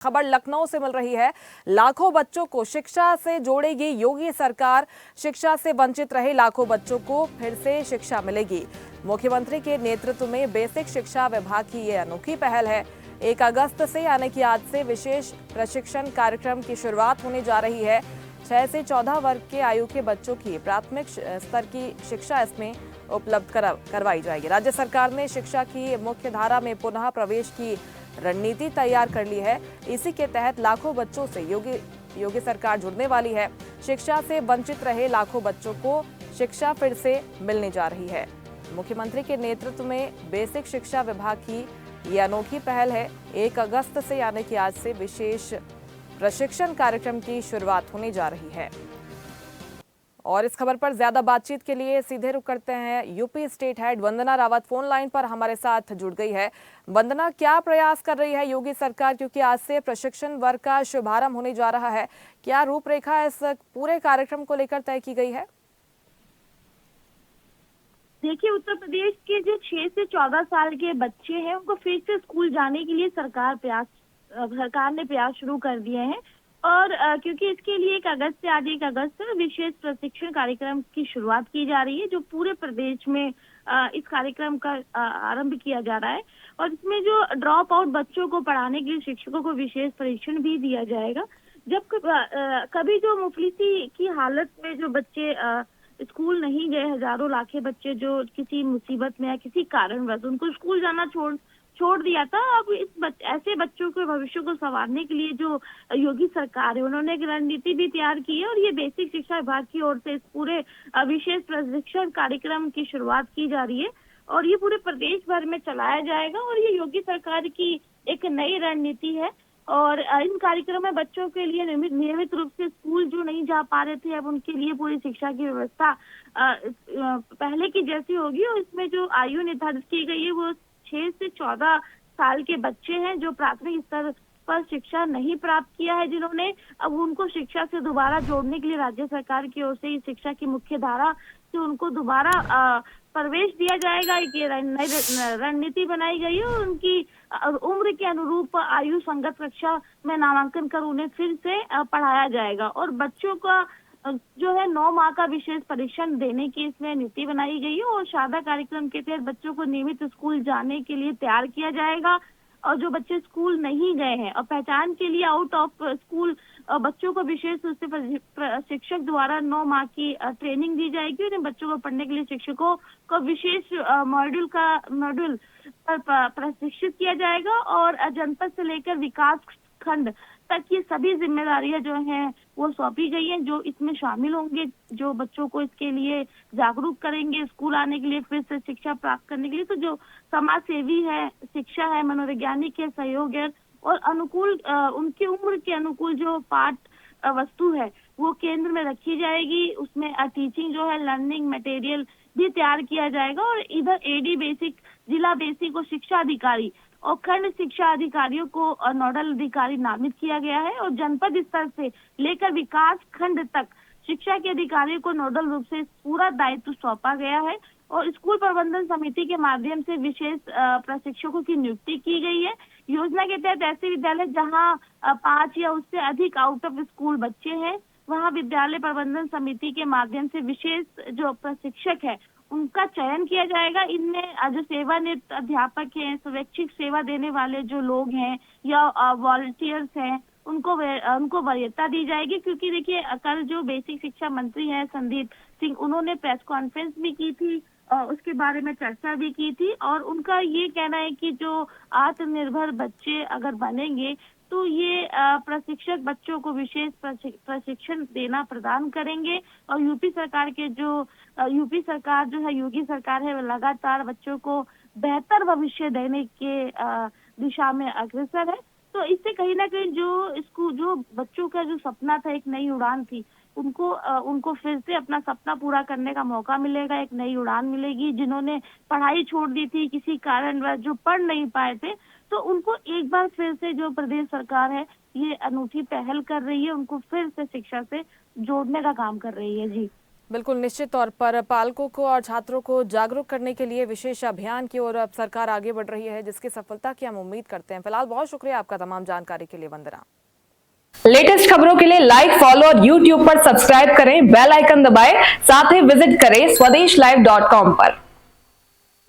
खबर लखनऊ से मिल रही है। लाखों बच्चों को शिक्षा से जोड़ेगी योगी सरकार। शिक्षा से वंचित रहे लाखों बच्चों को फिर से शिक्षा मिलेगी। मुख्यमंत्री के नेतृत्व में बेसिक शिक्षा विभाग की ये अनोखी पहल है। 1 अगस्त से यानी कि आज से विशेष प्रशिक्षण कार्यक्रम की शुरुआत होने जा रही है। 6 से 14 वर्ग के आयु के बच्चों की प्राथमिक स्तर की शिक्षा इसमें उपलब्ध करवाई जाएगी। राज्य सरकार ने शिक्षा की मुख्य धारा में पुनः प्रवेश की रणनीति तैयार कर ली है। इसी के तहत लाखों बच्चों से योगी सरकार जुड़ने वाली है। शिक्षा से वंचित रहे लाखों बच्चों को शिक्षा फिर से मिलने जा रही है। मुख्यमंत्री के नेतृत्व में बेसिक शिक्षा विभाग की ये अनोखी पहल है। 1 अगस्त से यानी कि आज से विशेष प्रशिक्षण कार्यक्रम की शुरुआत होने जा रही है। और इस खबर पर ज्यादा बातचीत के लिए सीधे रुख करते हैं। यूपी स्टेट हेड वंदना रावत फोन लाइन पर हमारे साथ जुड़ गई है। वंदना, क्या प्रयास कर रही है योगी सरकार, क्योंकि आज से प्रशिक्षण वर्ग का शुभारंभ होने जा रहा है। क्या रूपरेखा इस पूरे कार्यक्रम को लेकर तय की गई है? देखिए, उत्तर प्रदेश के जो 6 से 14 साल के बच्चे हैं उनको फिर से स्कूल जाने के लिए सरकार ने प्रयास शुरू कर दिए हैं। और क्योंकि इसके लिए 1 अगस्त से आज 1 अगस्त से विशेष प्रशिक्षण कार्यक्रम की शुरुआत की जा रही है, जो पूरे प्रदेश में इस कार्यक्रम का आरंभ किया जा रहा है। और इसमें जो ड्रॉप आउट बच्चों को पढ़ाने के लिए शिक्षकों को विशेष प्रशिक्षण भी दिया जाएगा। जब कभी जो मुफलिसी की हालत में जो बच्चे स्कूल नहीं गए, हजारों लाखे बच्चे जो किसी मुसीबत में या किसी कारणवश उनको स्कूल जाना छोड़ दिया था, अब ऐसे बच्चों के भविष्य को संवारने के लिए जो योगी सरकार है उन्होंने एक रणनीति भी तैयार की है। और ये बेसिक शिक्षा विभाग की ओर से इस पूरे विशेष प्रशिक्षण कार्यक्रम की शुरुआत की जा रही है और ये पूरे प्रदेश भर में चलाया जाएगा। और ये योगी सरकार की एक नई रणनीति है। और इन कार्यक्रम में बच्चों के लिए नियमित रूप से स्कूल जो नहीं जा पा रहे थे, अब उनके लिए पूरी शिक्षा की व्यवस्था पहले की जैसी होगी। और इसमें जो आयु निर्धारित की गई है वो 6 से 14 साल के बच्चे हैं जो प्राथमिक स्तर पर शिक्षा नहीं प्राप्त किया है, जिन्होंने अब उनको शिक्षा से दोबारा जोड़ने के लिए राज्य सरकार की ओर से शिक्षा की मुख्य धारा से उनको दोबारा प्रवेश दिया जाएगा। एक रणनीति बनाई गई है और उनकी उम्र के अनुरूप आयु संगत कक्षा में नामांकन कर उन्हें फिर से पढ़ाया जाएगा। और बच्चों का जो है 9 माह का विशेष परीक्षण देने की इसमें नीति बनाई गई है। और शादा कार्यक्रम के तहत बच्चों को नियमित स्कूल जाने के लिए तैयार किया जाएगा। और जो बच्चे स्कूल नहीं गए हैं और पहचान के लिए आउट ऑफ स्कूल बच्चों को विशेष रूप से शिक्षक द्वारा 9 माह की ट्रेनिंग दी जाएगी। और इन बच्चों को पढ़ने के लिए शिक्षकों को विशेष मॉड्यूल पर प्रशिक्षित किया जाएगा। और जनपद से लेकर विकास खंड तक ये सभी जिम्मेदारियां जो हैं वो सौंपी गई हैं, जो इसमें शामिल होंगे, जो बच्चों को इसके लिए जागरूक करेंगे स्कूल आने के लिए, फिर से शिक्षा प्राप्त करने के लिए। तो जो समाज सेवी है, शिक्षा है, मनोवैज्ञानिक है, सहयोग है और अनुकूल उनकी उम्र के अनुकूल जो पाठ वस्तु है वो केंद्र में रखी जाएगी। उसमें टीचिंग जो है, लर्निंग मटेरियल भी तैयार किया जाएगा। और इधर एडी बेसिक, जिला बेसिक और शिक्षा अधिकारी और खंड शिक्षा अधिकारियों को नोडल अधिकारी नामित किया गया है। और जनपद स्तर से लेकर विकास खंड तक शिक्षा के अधिकारियों को नोडल रूप से पूरा दायित्व सौंपा गया है। और स्कूल प्रबंधन समिति के माध्यम से विशेष प्रशिक्षकों की नियुक्ति की गई है। योजना के तहत ऐसे विद्यालय जहां 5 या उससे अधिक आउट ऑफ स्कूल बच्चे हैं, वहां विद्यालय प्रबंधन समिति के माध्यम से विशेष जो प्रशिक्षक है उनका चयन किया जाएगा। इनमें जो सेवानिवृत्त अध्यापक हैं, स्वैच्छिक सेवा देने वाले जो लोग हैं या वॉलंटियर्स हैं, उनको वरीयता दी जाएगी। क्योंकि देखिए, कल जो बेसिक शिक्षा मंत्री हैं संदीप सिंह, उन्होंने प्रेस कॉन्फ्रेंस भी की थी, उसके बारे में चर्चा भी की थी। और उनका ये कहना है कि जो आत्मनिर्भर बच्चे अगर बनेंगे तो ये प्रशिक्षक बच्चों को विशेष प्रशिक्षण देना प्रदान करेंगे। और यूपी सरकार जो है योगी सरकार है, वो लगातार बच्चों को बेहतर भविष्य देने के दिशा में अग्रसर है। तो इससे कहीं ना कहीं जो बच्चों का जो सपना था, एक नई उड़ान थी, उनको फिर से अपना सपना पूरा करने का मौका मिलेगा, एक नई उड़ान मिलेगी। जिन्होंने पढ़ाई छोड़ दी थी किसी कारणवश, जो पढ़ नहीं पाए थे, तो उनको एक बार फिर से जो प्रदेश सरकार है ये अनूठी पहल कर रही है, उनको फिर से शिक्षा से जोड़ने का काम कर रही है। जी बिल्कुल, निश्चित तौर पर पालकों को और छात्रों को जागरूक करने के लिए विशेष अभियान की ओर अब सरकार आगे बढ़ रही है, जिसकी सफलता की हम उम्मीद करते हैं। फिलहाल बहुत शुक्रिया आपका तमाम जानकारी के लिए, वंदना। लेटेस्ट खबरों के लिए लाइक, फॉलो और यूट्यूब पर सब्सक्राइब करें, बेल आइकन दबाएं, साथ ही विजिट करें swedeshlive.com पर।